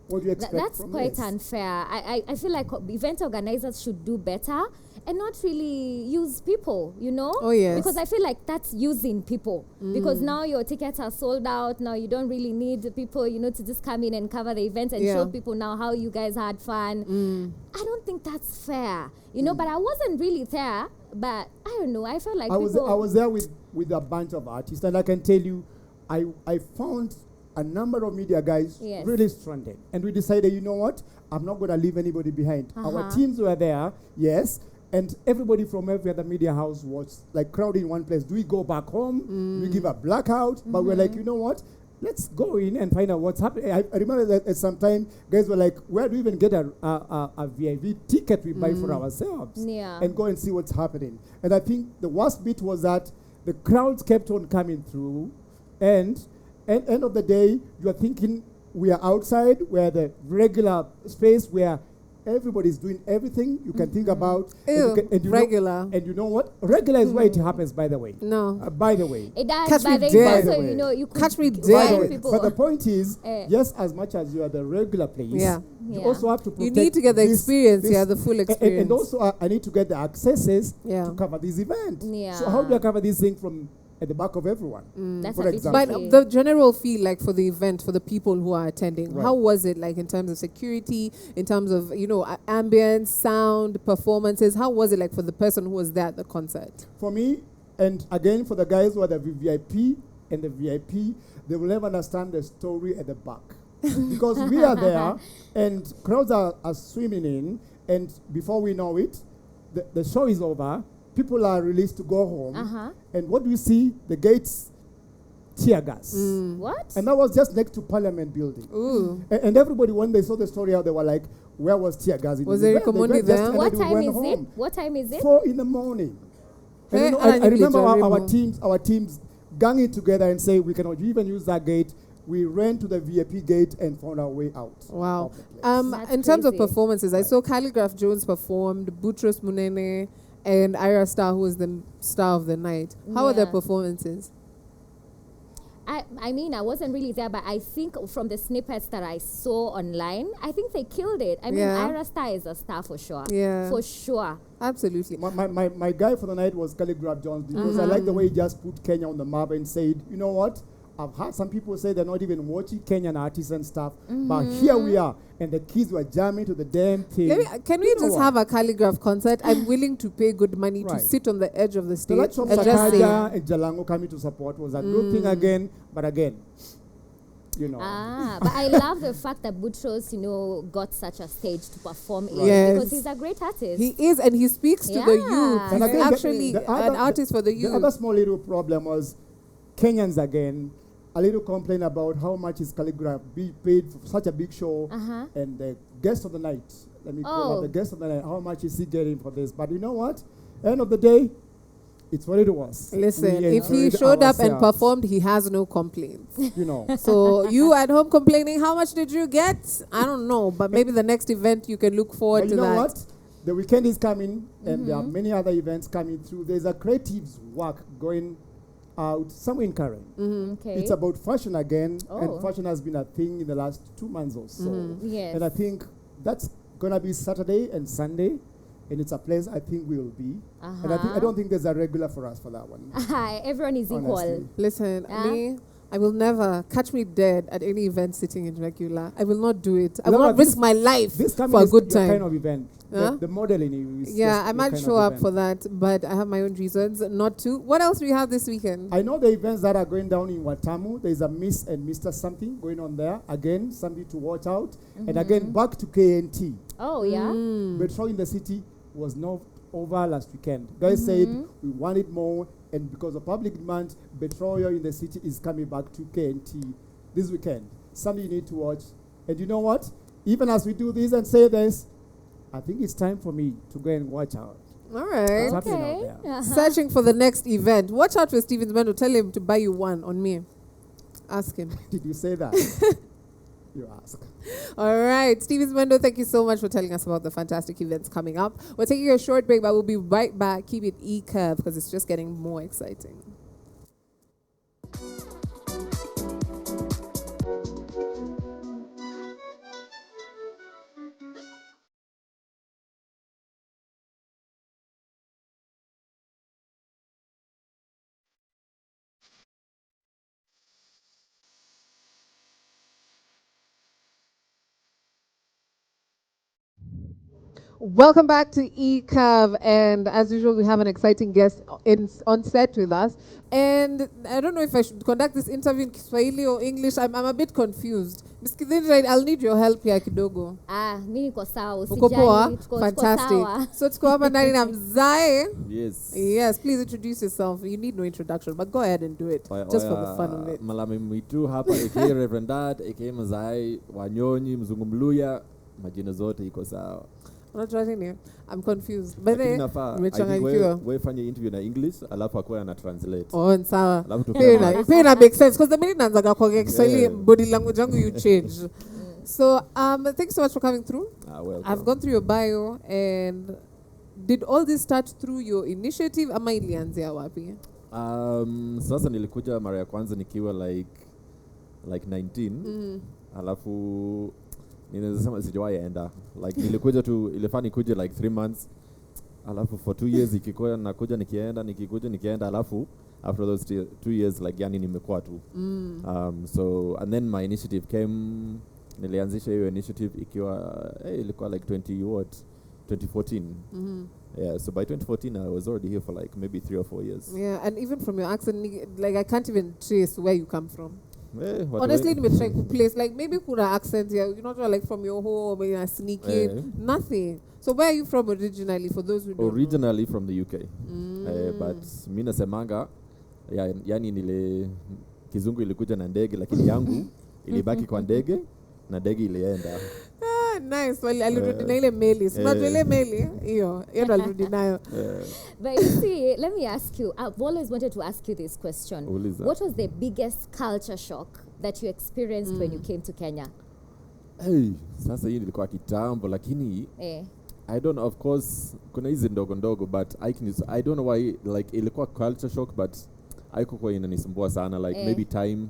[SPEAKER 2] what do you expect
[SPEAKER 3] That's
[SPEAKER 2] from
[SPEAKER 3] quite
[SPEAKER 2] this?
[SPEAKER 3] unfair. I feel like event organizers should do better and not really use people, you know?
[SPEAKER 1] Oh, yes.
[SPEAKER 3] Because I feel like that's using people. Because now your tickets are sold out. Now you don't really need the people, you know, to just come in and cover the event and show people now how you guys had fun. I don't think that's fair, you know? But I wasn't really there. But I don't know. I felt like
[SPEAKER 2] I was there with a bunch of artists, and I can tell you, I found a number of media guys really stranded. And we decided, you know what? I'm not going to leave anybody behind. Our teams were there, yes, and everybody from every other media house was like crowded in one place. Do we go back home? Do we give a blackout? But we're like, you know what? Let's go in and find out what's happening. I remember that at some time, guys were like, where do we even get a VIP ticket we buy for ourselves? And go and see what's happening. And I think the worst bit was that the crowds kept on coming through, and end of the day, you are thinking we are outside, we're the regular space where everybody's doing everything you can think about.
[SPEAKER 1] Ew,
[SPEAKER 2] and you
[SPEAKER 1] regular.
[SPEAKER 2] And you know what? Regular is where it happens, by the way.
[SPEAKER 1] No.
[SPEAKER 2] By the way.
[SPEAKER 3] It does,
[SPEAKER 1] Catch me
[SPEAKER 3] but
[SPEAKER 1] dead.
[SPEAKER 3] also, you know, you could
[SPEAKER 1] Catch me
[SPEAKER 3] find
[SPEAKER 1] dead.
[SPEAKER 3] people.
[SPEAKER 2] But the point is, yes, as much as you are the regular place,
[SPEAKER 1] Yeah.
[SPEAKER 2] you
[SPEAKER 3] Yeah.
[SPEAKER 2] also have to protect
[SPEAKER 1] You need to get the
[SPEAKER 2] this-
[SPEAKER 1] experience,
[SPEAKER 2] this-
[SPEAKER 1] yeah, the full experience.
[SPEAKER 2] And also, I need to get the accesses
[SPEAKER 1] Yeah.
[SPEAKER 2] to cover this event.
[SPEAKER 3] Yeah.
[SPEAKER 2] So how do I cover this thing from at the back of everyone?
[SPEAKER 3] That's
[SPEAKER 2] For
[SPEAKER 3] a bit
[SPEAKER 2] example.
[SPEAKER 1] But
[SPEAKER 3] tricky.
[SPEAKER 1] the general feel like for the event, for the people who are attending,
[SPEAKER 2] Right.
[SPEAKER 1] how was it like in terms of security, in terms of, you know, ambience, sound, performances? How was it like for the person who was there at the concert?
[SPEAKER 2] For me, and again for the guys who are the VIP and the VIP, they will never understand the story at the back. Because we are there and crowds are swimming in, and before we know it, the show is over, people are released to go home, and what do we see? The gates, tear gas.
[SPEAKER 3] What?
[SPEAKER 2] And that was just next to Parliament building.
[SPEAKER 1] Ooh.
[SPEAKER 2] And everybody, when they saw the story out, they were like, where was tear gas? In
[SPEAKER 1] Was
[SPEAKER 2] the
[SPEAKER 1] Eric
[SPEAKER 2] event? The
[SPEAKER 1] Omondi
[SPEAKER 2] event just
[SPEAKER 1] there?
[SPEAKER 2] ended,
[SPEAKER 3] What
[SPEAKER 2] we
[SPEAKER 3] time
[SPEAKER 2] went
[SPEAKER 3] is it?
[SPEAKER 2] home.
[SPEAKER 3] What time is it?
[SPEAKER 2] 4 in the morning. And
[SPEAKER 1] Hey,
[SPEAKER 2] you know,
[SPEAKER 1] I
[SPEAKER 2] I
[SPEAKER 1] need
[SPEAKER 2] remember
[SPEAKER 1] to
[SPEAKER 2] our teams ganging together and say we cannot even use that gate. We ran to the VIP gate and found our way out.
[SPEAKER 1] Wow.
[SPEAKER 2] of the place.
[SPEAKER 3] That's
[SPEAKER 1] In terms of
[SPEAKER 3] crazy.
[SPEAKER 1] performances, I saw Calligraph Jones performed, Boutros Munene, and Ira Star, who was the star of the night. How are their
[SPEAKER 3] Yeah.
[SPEAKER 1] performances?
[SPEAKER 3] I mean, I wasn't really there, but I think from the snippets that I saw online, I think they killed it. I mean,
[SPEAKER 1] Yeah.
[SPEAKER 3] Ira Star is a star for sure.
[SPEAKER 1] Yeah.
[SPEAKER 3] For sure.
[SPEAKER 1] Absolutely.
[SPEAKER 2] My guy for the night was Calligraph Jones because I like the way he just put Kenya on the map and said, you know what? I've heard some people say they're not even watching Kenyan artists and stuff, but here we are, and the kids were jamming to the damn thing.
[SPEAKER 1] Can we
[SPEAKER 2] You know
[SPEAKER 1] just
[SPEAKER 2] what?
[SPEAKER 1] have a Calligraph concert? I'm willing to pay good money to
[SPEAKER 2] Right.
[SPEAKER 1] sit on the edge of the
[SPEAKER 2] The
[SPEAKER 1] stage
[SPEAKER 2] likes of
[SPEAKER 1] and just sing.
[SPEAKER 2] Sakaja and Jalango coming to support was a good thing again, but again, you know.
[SPEAKER 3] But I love the fact that Boutros, you know, got such a stage to perform in
[SPEAKER 1] Yes.
[SPEAKER 3] because he's a great artist.
[SPEAKER 1] He is, and he speaks to the
[SPEAKER 3] Yeah.
[SPEAKER 1] youth.
[SPEAKER 3] And
[SPEAKER 1] He's
[SPEAKER 3] again,
[SPEAKER 1] actually an artist for the youth.
[SPEAKER 2] The other small little problem was Kenyans again. A little complaint about how much is Calligraph be paid for such a big show, and the guest of the night. Let me call out the guest of the night. How much is he getting for this? But you know what? End of the day, it's what it was.
[SPEAKER 1] Listen,
[SPEAKER 2] We
[SPEAKER 1] if he
[SPEAKER 2] enjoyed
[SPEAKER 1] showed up and
[SPEAKER 2] ourselves,
[SPEAKER 1] performed, he has no complaints.
[SPEAKER 2] you know.
[SPEAKER 1] So you at home complaining, how much did you get? I don't know, but maybe the next event you can look forward
[SPEAKER 2] But
[SPEAKER 1] to
[SPEAKER 2] you know
[SPEAKER 1] that.
[SPEAKER 2] what? The weekend is coming, and there are many other events coming through. There's a creatives work going out somewhere in Karen.
[SPEAKER 3] Okay.
[SPEAKER 2] It's about fashion again,
[SPEAKER 3] Oh.
[SPEAKER 2] and fashion has been a thing in the last 2 months or so.
[SPEAKER 3] Yes.
[SPEAKER 2] And I think that's gonna be Saturday and Sunday, and it's a place I think we will be. And I don't think there's a regular for us for that one.
[SPEAKER 3] Everyone is equal.
[SPEAKER 2] Honestly.
[SPEAKER 1] Listen,
[SPEAKER 3] Yeah.
[SPEAKER 1] me, I will never catch me dead at any event sitting in regular. I will not do it. I
[SPEAKER 2] No,
[SPEAKER 1] will
[SPEAKER 2] but
[SPEAKER 1] not risk my life
[SPEAKER 2] This coming
[SPEAKER 1] for a
[SPEAKER 2] is
[SPEAKER 1] good
[SPEAKER 2] your
[SPEAKER 1] time.
[SPEAKER 2] kind of event.
[SPEAKER 1] Huh?
[SPEAKER 2] The modeling is
[SPEAKER 1] Yeah,
[SPEAKER 2] just
[SPEAKER 1] I
[SPEAKER 2] your
[SPEAKER 1] might
[SPEAKER 2] kind
[SPEAKER 1] show
[SPEAKER 2] of
[SPEAKER 1] up
[SPEAKER 2] event.
[SPEAKER 1] for that, but I have my own reasons not to. What else do we have this weekend?
[SPEAKER 2] I know the events that are going down in Watamu. There's a Miss and Mr. something going on there. Again, something to watch out. And again, back to KNT.
[SPEAKER 3] Oh, yeah.
[SPEAKER 2] Metro in the city was not over last weekend. Guys said we wanted more, and because of public demand, Betroyo in the city is coming back to KNT this weekend. Something you need to watch. And you know what? Even as we do this and say this, I think it's time for me to go and watch out.
[SPEAKER 1] All right.
[SPEAKER 2] What's happening out
[SPEAKER 3] Okay.
[SPEAKER 2] there?
[SPEAKER 1] Searching for the next event. Watch out for Stevens Mendo. Tell him to buy you one on me. Ask him.
[SPEAKER 2] Did you say that? You ask.
[SPEAKER 1] All right. Stevens Mendo, thank you so much for telling us about the fantastic events coming up. We're taking a short break, but we'll be right back. Keep it E-curve because it's just getting more exciting. Welcome back to eCurve, and as usual, we have an exciting guest on set with us. And I don't know if I should conduct this interview in Kiswahili or English. I'm a bit confused. Ms. Kidhinja, I'll need your help here kidogo.
[SPEAKER 3] Mi niko sawa,
[SPEAKER 1] Uko poa?
[SPEAKER 3] usijali, tuko sawa.
[SPEAKER 1] Fantastic. So tuko hapa ndani na mzae.
[SPEAKER 6] Yes.
[SPEAKER 1] Yes, please introduce yourself. You need no introduction, but go ahead and do it, just for the fun of it.
[SPEAKER 6] Malami mwitu hapa aka Reverend Dad aka Mzai Wanyonyi Mzungu Mluya, majina zote iko sawa.
[SPEAKER 1] Unajua nini? I'm confused. By the
[SPEAKER 6] Lakini
[SPEAKER 1] way,
[SPEAKER 6] nafaa, I think
[SPEAKER 1] nimechanganyikiwa.
[SPEAKER 6] wewe fanye interview na English alafu akwe ana translate.
[SPEAKER 1] Oh, ni sawa.
[SPEAKER 6] Alafu
[SPEAKER 1] Pia ina make sense because the minute naanzaga kuongea Kiswahili,
[SPEAKER 6] Yeah.
[SPEAKER 1] body language yangu you change. So, thank you so much for coming through.
[SPEAKER 6] Welcome.
[SPEAKER 1] I've gone through your bio, and did all this start through your initiative ama ilianzia wapi?
[SPEAKER 6] Sasa nilikuja mara ya kwanza nikiwa like 19. Alafu ninaweza sema sijawahi enda. Like nilikuja tu ilifani kuja like 3 months. Alafu for 2 years ikikuwa nakuja nikienda alafu after those 2 years like yani nimekuwa tu. So and then my initiative came, nilianzisha hiyo initiative ikiwa ilikuwa like 2014. Yeah, so by 2014 I was already here for like maybe 3 or 4 years.
[SPEAKER 1] Yeah, and even from your accent, like I can't even trace where you come from. Honestly,
[SPEAKER 6] Way?
[SPEAKER 1] try to place like maybe kuna accent here, you're not like from your home, you're sneaking, nothing. So where are you from originally? For those who don't
[SPEAKER 6] Originally from the UK, but mimi nasemanga yani nile kizungu ilikuja na ndege lakini yangu ilibaki kwa ndege na ndege ilienda.
[SPEAKER 1] Nice. Well, alirudi na ile meli. Unajua ile meli hiyo ndo alirudi nayo.
[SPEAKER 3] But you see, let me ask you, I've always wanted to ask you this question. What was the biggest culture shock that you experienced when you came to Kenya?
[SPEAKER 6] Sasa hii ilikuwa kitambo lakini I don't know, of course kuna hizi ndogo but I don't know why like ilikuwa culture shock but haikuwa inanisumbua sana like maybe time.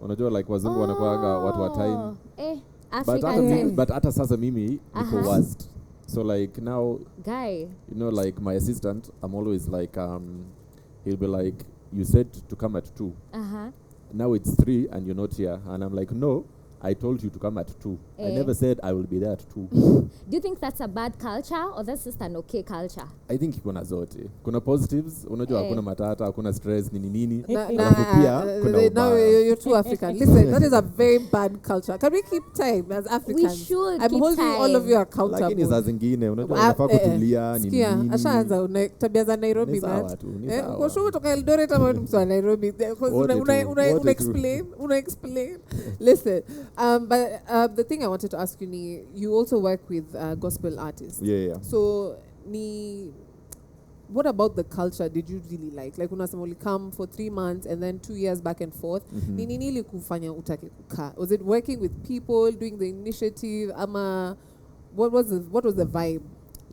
[SPEAKER 6] Unajua like wazungu wanakuaga watu wa time. But hata sasa mimi niko worst. So like now,
[SPEAKER 3] guy,
[SPEAKER 6] you know, like my assistant, I'm always like, he'll be like, you said to come at 2. Now it's 3 and you're not here. And I'm like, no, I told you to come at 2. I never said I will be there at 2.
[SPEAKER 3] Do you think that's a bad culture or that's just an okay culture?
[SPEAKER 6] I think kuna zote. Kuna positives, unajua hakuna matata, hakuna stress, nini.
[SPEAKER 1] Now you're too African. Listen, that is a very bad culture. Can we keep time as Africans?
[SPEAKER 3] We should
[SPEAKER 1] I'm
[SPEAKER 3] keep
[SPEAKER 1] holding
[SPEAKER 3] time.
[SPEAKER 1] all of you accountable.
[SPEAKER 6] Lakini saa zingine, unajua unafaa kutulia, nini.
[SPEAKER 1] Ashaanza tabia za Nairobi,
[SPEAKER 6] Ni sawa
[SPEAKER 1] man.
[SPEAKER 6] tu, ni sawa.
[SPEAKER 1] Kwa sure kutoka Eldoret ama mtu wa Nairobi. Una explain. Listen, but the thing I wanted to ask you, you also work with gospel artists.
[SPEAKER 6] Yeah.
[SPEAKER 1] So, what about the culture did you really like? Like unasema only come for 3 months and then 2 years back and forth. Nini ili kufanya utake kukaa? Was it working with people, doing the initiative? What was the vibe?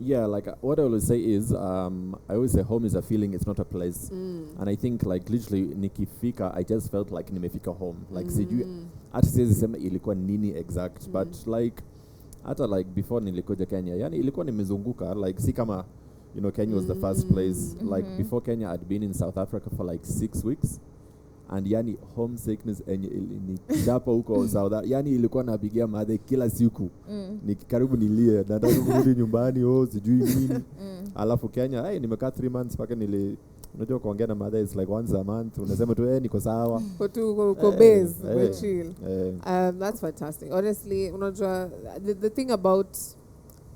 [SPEAKER 6] Yeah, like what I always say is, I always say home is a feeling, it's not a place. And I think like literally nikifika, I just felt like nimefika home. Like sijui, hata siwezi sema ilikuwa nini exact, but like hata like before nilikuja Kenya, yani ilikuwa nimezunguka, like si kama, you know, Kenya was the first place. Like before Kenya, I'd been in South Africa for like 6 weeks. And yani homesickness ni chapa huko South Africa. Yani ilikuwa napigia madhe kila siku. Karibu nilie, nataka kurudi nyumbani, sijui nini. Alafu Kenya, nimekaa 3 months paka unajua kuongea na madhe is like once a month. Unasema tu niko sawa.
[SPEAKER 1] Go base, go chill. That's fantastic. Honestly, unajua the thing about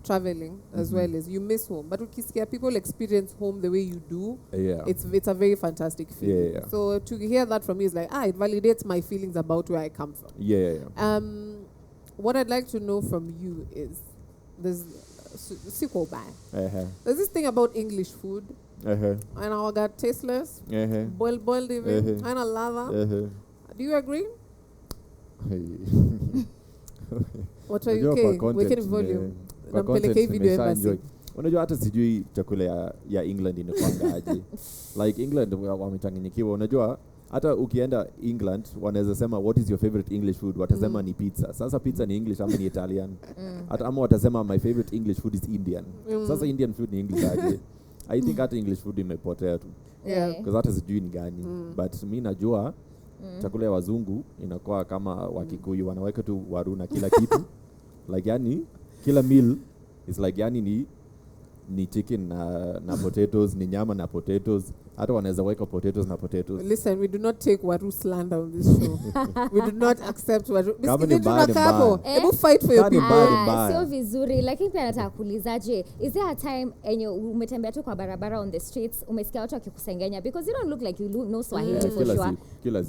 [SPEAKER 1] traveling as well is you miss home, but ukisikia people experience home the way you do, it's a very fantastic feeling. So to hear that from you is like it validates my feelings about where I come from. What I'd like to know from you is there's this thing about English food, and I got tasteless, boiled even, and a lava. Do you agree? What are you okay? Wekeni volume.
[SPEAKER 6] Unajua hata sijui chakula ya England inakwangaje. Like England wamechanganyikiwa. Unajua hata ukienda England wanaweza sema what is your favorite English food, watasema ni pizza. Sasa pizza ni English ama ni Italian? Hata ama watasema my favorite English food is Indian. Sasa Indian food ni English aje? I think hata English food imepotea tu. Because hata sijui ni gani. But mimi najua chakula ya wazungu inakuwa kama Wakikuyu, wanaweka tu waru na kila kitu. Like yani kila meal is like yani ni chicken na potatoes, ni nyama na potatoes. Hata wanaweza weka potatoes na potatoes.
[SPEAKER 1] Listen, we do not take waru slander on this show. We do not accept waru.
[SPEAKER 6] Kama ni bad.
[SPEAKER 1] Ebu fight for your people.
[SPEAKER 3] Sio vizuri, lakini pia nataka kuulizaje, is there a time enyo umetembea tu kwa barabara on the streets, umesikia watu wakikusengenya because you don't look like you know Swahili for sure.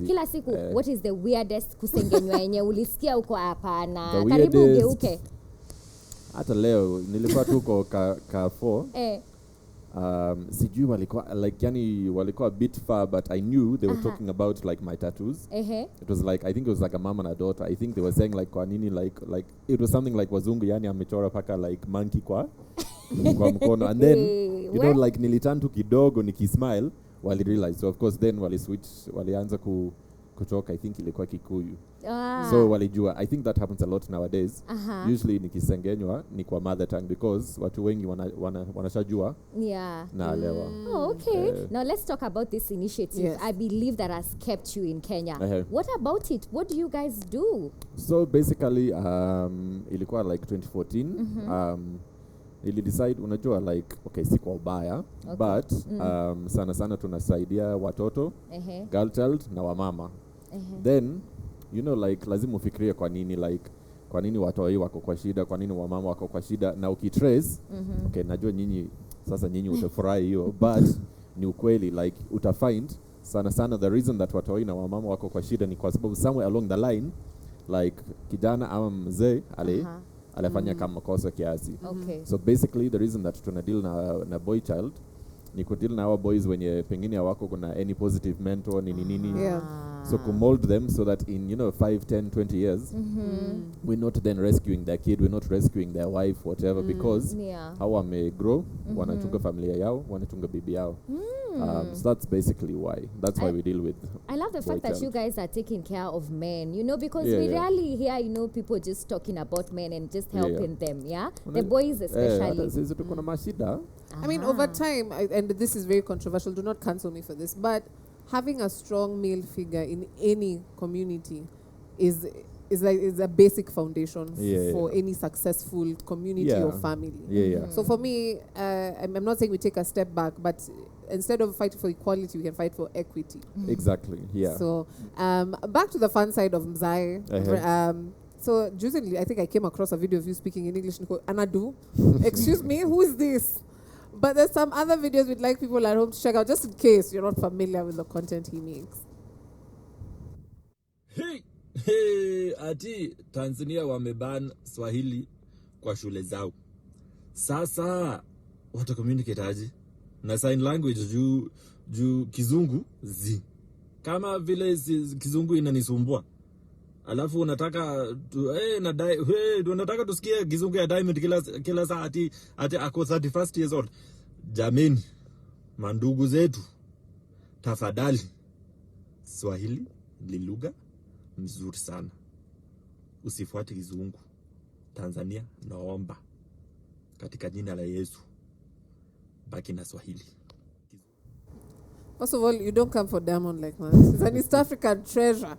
[SPEAKER 3] Kila siku what is the weirdest kusengenywa yenye ulisikia uko hapana? Karibu ugeuke.
[SPEAKER 6] Hata leo nilikuwa tu kwa Carrefour. sijui walikuwa like yani walikuwa a bit far, but I knew they were talking about like my tattoos. It was like, I think it was like a mom and a daughter. I think they were saying like kwa nini like it was something like wazungu yani amechora paka like monkey kwa kwa mkono, and then you know like niliturn tu kidogo nikismile, wali realize, so of course then wali switch, walianza kutoka, I think ilikuwa Kikuyu. So walijua. I think that happens a lot nowadays. Usually nikisengenywa ni kwa mother tongue because watu wengi wanashajua. Naelewa.
[SPEAKER 3] Oh, okay. Now let's talk about this initiative.
[SPEAKER 1] Yes.
[SPEAKER 3] I believe that has kept you in Kenya. What about it? What do you guys do?
[SPEAKER 6] So basically ilikuwa like 2014. Ili decide, unajua like okay, si kwa ubaya, but sana sana tunasaidia watoto, girl child na wamama. Then you know like lazima ufikirie kwa nini watoi wako kwa shida, kwa nini wamama wako kwa shida, na ukitrace okay, najua nyinyi utafurahi hiyo, but ni ukweli like utafind sana sana the reason that watoi na wamama wako kwa shida ni kwa sababu somewhere along the line like kijana ama mzee alifanya kama kosa kiasi. So basically the reason that tuna deal na boy child ni kudeal na our boys wenye pengine hawako kuna any positive mentor nini. So mold them so that in 5, 10, 20 years we're not then rescuing their kid, we're not rescuing their wife, whatever, because how may grow, wanachunga familia yao, wanachunga bibi yao. So that's basically why. That's why we deal with.
[SPEAKER 3] I love the fact that you guys are taking care of men, because we rarely hear, people just talking about men and just helping them, the boys especially.
[SPEAKER 1] I mean, over time, and this is very controversial, do not cancel me for this, but having a strong male figure in any community is a basic foundation for any successful community or family. So for me, I'm not saying we take a step back, but instead of fighting for equality, we can fight for equity.
[SPEAKER 6] Exactly, So
[SPEAKER 1] back to the fun side of Mzai. So recently, I think I came across a video of you speaking in English. Anadu, excuse me, who is this? But there's some other videos we'd like people at home to check out, just in case you're not familiar with the content he makes.
[SPEAKER 7] Ati Tanzania wameban Swahili kwa shule zao. Sasa wata communicate aje na sign language juu kizungu kama vile kizungu inanisumbua. Alafu unataka unataka tusikie kizungu ya Diamond kila saa ati ako 31 years old. Jameni, mandugu zetu, tafadhali, Swahili ni lugha nzuri sana. Usifuate kizungu. Tanzania naomba katika jina la Yesu baki na Swahili.
[SPEAKER 1] First of all, you don't come for Diamond like that. He's an East African treasure.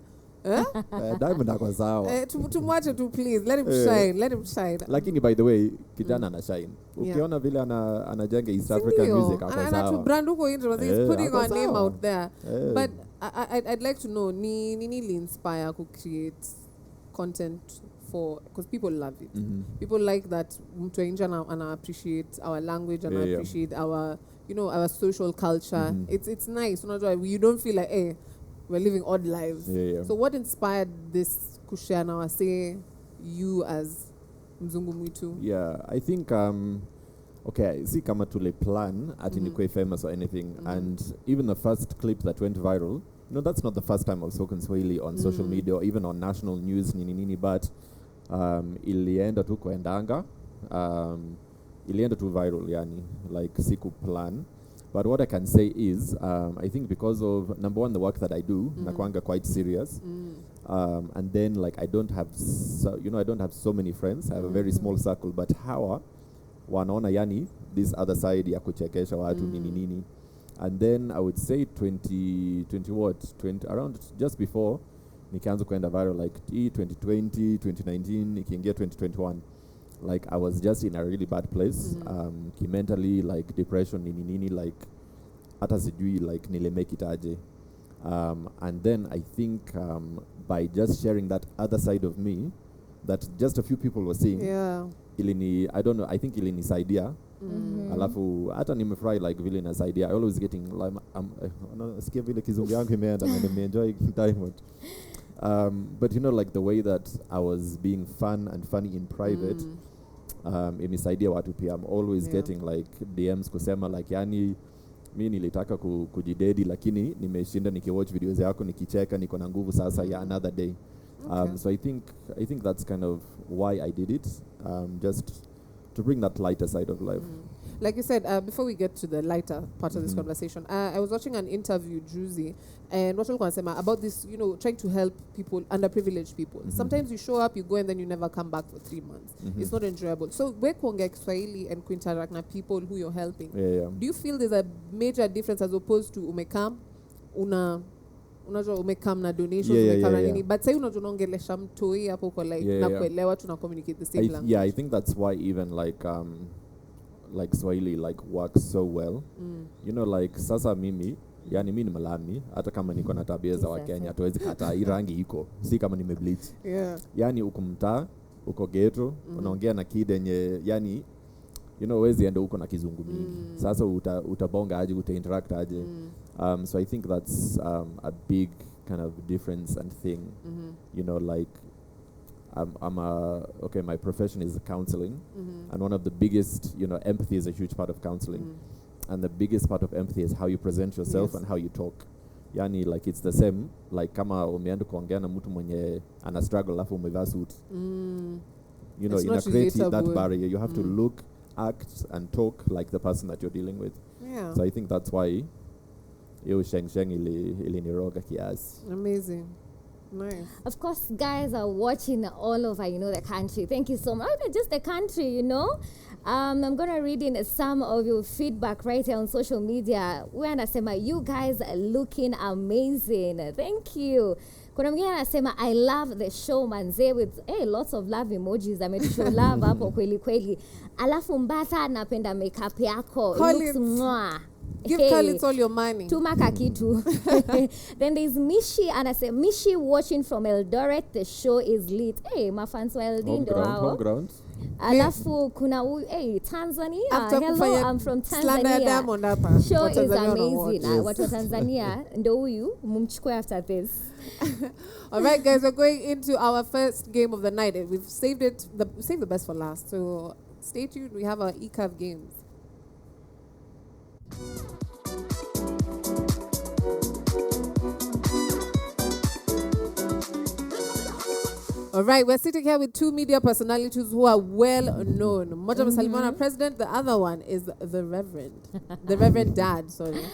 [SPEAKER 6] Diamond ako sawa.
[SPEAKER 1] Tumwache tu please. Let him shine. Let him shine.
[SPEAKER 6] Lakini by the way, kijana ana shine. Ukiona vile anajenga East African music ako sawa.
[SPEAKER 1] Ana brand huko intro. He's putting our name out there. But I'd like to know, nini inspire to create content for, because people love it. People like that mtu nje ana appreciate our language and appreciate our our social culture. It's nice. You don't feel like we're living odd lives. So what inspired this kushana or say you as Mzungu Mwitu?
[SPEAKER 6] I think okay, see kama tule plan ati nikwe famous or anything, and even the first clip that went viral, that's not the first time I've spoken Swahili on social media or even on national news nini, but ilienda tu kuendanga, ilienda tu viral yani, like siku plan. But what I can say is, I think because of, number one, the work that I do, nakwanga quite serious, and then like I don't have so many friends. I have a very small circle, but hawa wanaona yani this other side ya kuchekesha watu nini, and then I would say 20 around just before nikaanza kuenda viral, like 2020, 2019, nikiingia 2021. Like I was just in a really bad place, mentally, like depression, nini, like hata sijui like nile make it aje, and then I think by just sharing that other side of me that just a few people were seeing, I don't know, I think ilinisaidia. Alafu hata nimefurahi like vile inasaidia. I always getting like nasikia vile kizungu yangu imeenda na nimeenjoy Diamond. But like the way that I was being fun and funny in private, imesaidia watu pia. I'm always getting like DMs kusema like yani mi nilitaka kujidedi lakini nimeshinda nikiwatch videos yako nikicheka niko na nguvu sasa ya another day. So I think that's kind of why I did it, just to bring that lighter side of life.
[SPEAKER 1] Like you said, before we get to the lighter part of this conversation, I was watching an interview, Juicy, and what was saying about this, trying to help people, underprivileged people. Sometimes you show up, you go, and then you never come back for 3 months. It's not enjoyable. So, where kuongea Kiswahili and kuinteract na people who you're helping, do you feel there's a major difference as opposed to umekam, unajua umekam na donations, umekam na nini, but say unajua unaongelesha mtoi hapo kwa like na kuelewa tuna communicate the same language.
[SPEAKER 6] Yeah, I think that's why even like Swahili like works so well. Like sasa mimi yani mimi ni Malami hata kama niko na tabia za Wakenya hatuwezi kataa hii rangi iko si kama nimebleach. Yani uko mtaa uko ghetto unaongea na kid yenye yani wezi ende uko na kizungu mingi. Sasa utabonga aje utainteract aje. So I think that's a big kind of difference and thing. Like my profession is counseling, and one of the biggest, empathy is a huge part of counseling, and the biggest part of empathy is how you present yourself and how you talk. Yani like it's the same like kama umeenda kuongea na mtu mwenye ana struggle alafu umevaa suit. In a create that barrier, you have to look, act and talk like the person that you're dealing with. So I think that's why you sheng ili niroga kiasi.
[SPEAKER 1] Amazing. Nice.
[SPEAKER 3] Of course, guys are watching all over, the country. Thank you so much. Not just the country, I'm going to read in some of your feedback right here on social media. We anasema, you guys are looking amazing. Thank you. Kuna mwingine anasema, I love the show manze with lots of love emojis. Ametushow love hapo kweli kweli. Alafu Mbatha napenda makeup yako. Looks mwah.
[SPEAKER 1] Give Khalid all your money.
[SPEAKER 3] Tumaka kitu. Then there's Mishi anasema, Mishi watching from Eldoret. The show is lit. My fans were
[SPEAKER 6] home ground.
[SPEAKER 3] Alafu kuna Tanzania. Hello, I'm from Tanzania. Show is amazing. Watu wa Tanzania ndo huyu mumchukue after this.
[SPEAKER 1] All right, guys, we're going into our first game of the night. We've saved the best for last. So stay tuned. We have our ECAV games. All right, we're sitting here with two media personalities who are well known. Moja Salimana, president. The other one is the Reverend Dad, sorry.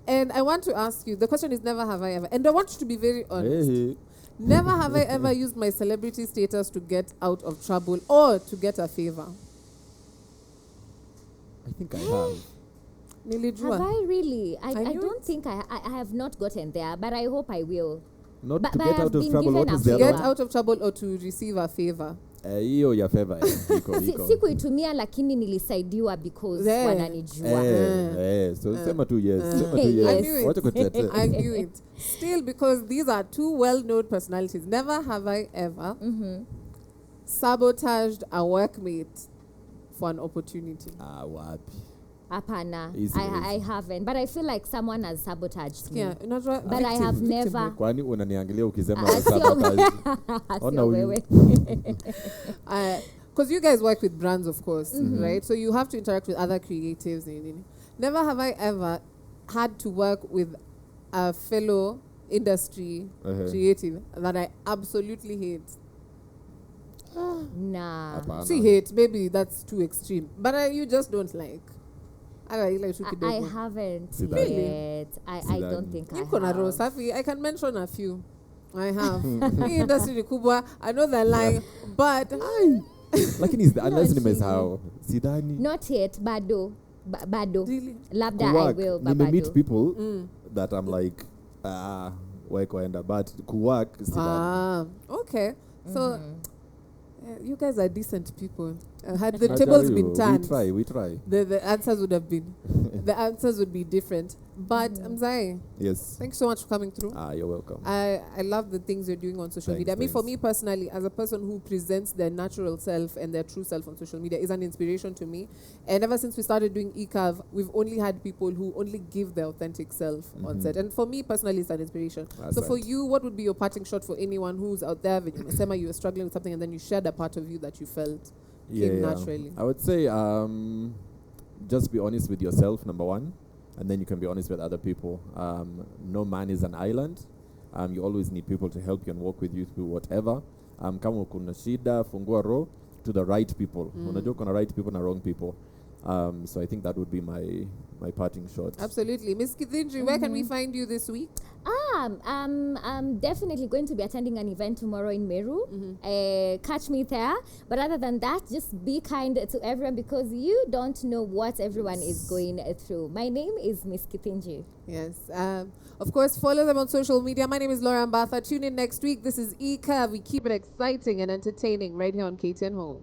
[SPEAKER 1] And I want to ask you, the question is never have I ever, and I want you to be very honest. Never have I ever used my celebrity status to get out of trouble or to get a favor.
[SPEAKER 6] I think I have.
[SPEAKER 3] Have I really? I don't think I have not gotten there, but I hope I will.
[SPEAKER 6] Not to get out of trouble, what is the other
[SPEAKER 1] one?
[SPEAKER 6] Get
[SPEAKER 1] out of trouble or to receive a favor.
[SPEAKER 6] Hiyo ya favor.
[SPEAKER 3] Sikuitumia lakini nilisaidiwa because wananijua.
[SPEAKER 6] So sema tu yes.
[SPEAKER 1] I knew it. Still, because these are two well-known personalities. Never have I ever sabotaged a workmate for an opportunity.
[SPEAKER 6] Wapi.
[SPEAKER 3] Apana, I haven't, but I feel like someone has sabotaged me. But I have never.
[SPEAKER 6] Kwani unaniangalia ukisema sabotage? Ona wewe.
[SPEAKER 1] Because you guys work with brands, of course, right? So you have to interact with other creatives. Never have I ever had to work with a fellow industry creative that I absolutely hate.
[SPEAKER 3] Nah.
[SPEAKER 1] See, hate, maybe that's too extreme. But you just don't like. I
[SPEAKER 3] haven't yet. I don't think I have.
[SPEAKER 1] I can mention a few. I have. Industry kubwa. I know they're lying, but
[SPEAKER 6] lakini unless nimesahau sidhani.
[SPEAKER 3] Not yet, bado.
[SPEAKER 1] Really?
[SPEAKER 3] Labda I will,
[SPEAKER 6] bado. Meet people that I'm like where kwenda, but kuwork sidhani.
[SPEAKER 1] Okay. So you guys are decent people. Had the tables been turned,
[SPEAKER 6] we try.
[SPEAKER 1] The answers would have been, the answers would be different. But Mzai,
[SPEAKER 6] yes,
[SPEAKER 1] thanks so much for coming through.
[SPEAKER 6] You're welcome.
[SPEAKER 1] I love the things you're doing on social media. I mean, for me personally, as a person who presents their natural self and their true self on social media, is an inspiration to me. And ever since we started doing ECAV, we've only had people who only give their authentic self on set. And for me personally, it's an inspiration. So for you, what would be your parting shot for anyone who's out there? You were struggling with something, and then you shared a part of you that you felt came naturally?
[SPEAKER 6] I would say just be honest with yourself, number one, and then you can be honest with other people. No man is an island. You always need people to help you and walk with you through whatever. Kama kuna shida, fungua roho to the right people. Unajua kuna right people na wrong people. So I think that would be my parting shot.
[SPEAKER 1] Absolutely. Miss Kithinji, where can we find you this week?
[SPEAKER 3] I'm definitely going to be attending an event tomorrow in Meru. Catch me there. But other than that, just be kind to everyone because you don't know what everyone is going through. My name is Miss Kithinji.
[SPEAKER 1] Yes. Of course, follow them on social media. My name is Laura Mbatha. Tune in next week. This is Ika. We keep it exciting and entertaining right here on KTN Home.